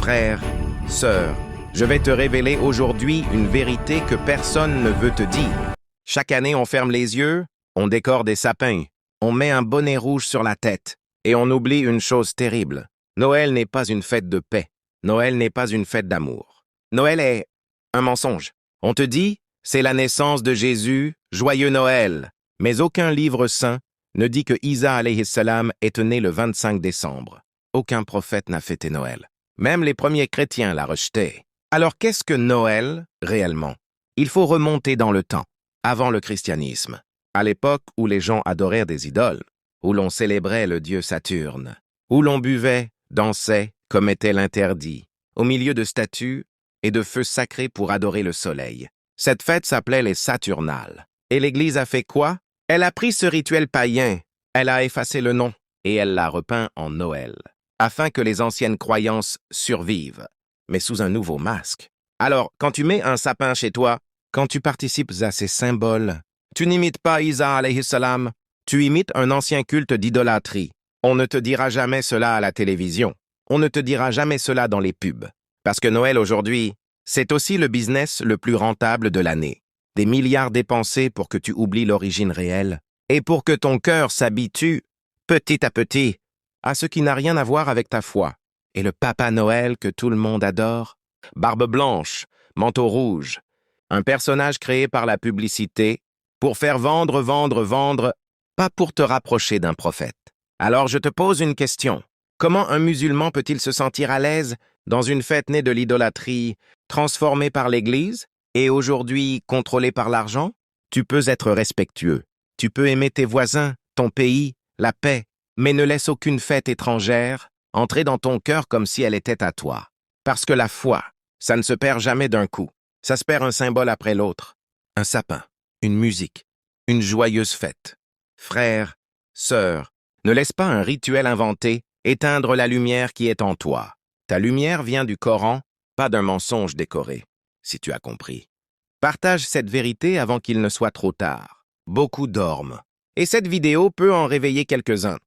Frère, sœur, je vais te révéler aujourd'hui une vérité que personne ne veut te dire. Chaque année, on ferme les yeux, on décore des sapins, on met un bonnet rouge sur la tête, et on oublie une chose terrible. Noël n'est pas une fête de paix. Noël n'est pas une fête d'amour. Noël est un mensonge. On te dit, c'est la naissance de Jésus, joyeux Noël. Mais aucun livre saint ne dit que Isa alayhi salam est né le 25 décembre. Aucun prophète n'a fêté Noël. Même les premiers chrétiens la rejetaient. Alors qu'est-ce que Noël, réellement? Il faut remonter dans le temps, avant le christianisme, à l'époque où les gens adorèrent des idoles, où l'on célébrait le dieu Saturne, où l'on buvait, dansait, commettait l'interdit, au milieu de statues et de feux sacrés pour adorer le soleil. Cette fête s'appelait les Saturnales. Et l'Église a fait quoi? Elle a pris ce rituel païen, elle a effacé le nom, et elle l'a repeint en Noël, afin que les anciennes croyances survivent, mais sous un nouveau masque. Alors, quand tu mets un sapin chez toi, quand tu participes à ces symboles, tu n'imites pas Isa alayhi salam, tu imites un ancien culte d'idolâtrie. On ne te dira jamais cela à la télévision. On ne te dira jamais cela dans les pubs. Parce que Noël aujourd'hui, c'est aussi le business le plus rentable de l'année. Des milliards dépensés pour que tu oublies l'origine réelle et pour que ton cœur s'habitue, petit à petit, à ce qui n'a rien à voir avec ta foi. Et le Papa Noël que tout le monde adore, barbe blanche, manteau rouge, un personnage créé par la publicité pour faire vendre, pas pour te rapprocher d'un prophète. Alors je te pose une question. Comment un musulman peut-il se sentir à l'aise dans une fête née de l'idolâtrie, transformée par l'Église et aujourd'hui contrôlée par l'argent? Tu peux être respectueux. Tu peux aimer tes voisins, ton pays, la paix, mais ne laisse aucune fête étrangère entrer dans ton cœur comme si elle était à toi. Parce que la foi, ça ne se perd jamais d'un coup. Ça se perd un symbole après l'autre. Un sapin, une musique, une joyeuse fête. Frère, sœur, ne laisse pas un rituel inventé éteindre la lumière qui est en toi. Ta lumière vient du Coran, pas d'un mensonge décoré, si tu as compris. Partage cette vérité avant qu'il ne soit trop tard. Beaucoup dorment. Et cette vidéo peut en réveiller quelques-uns.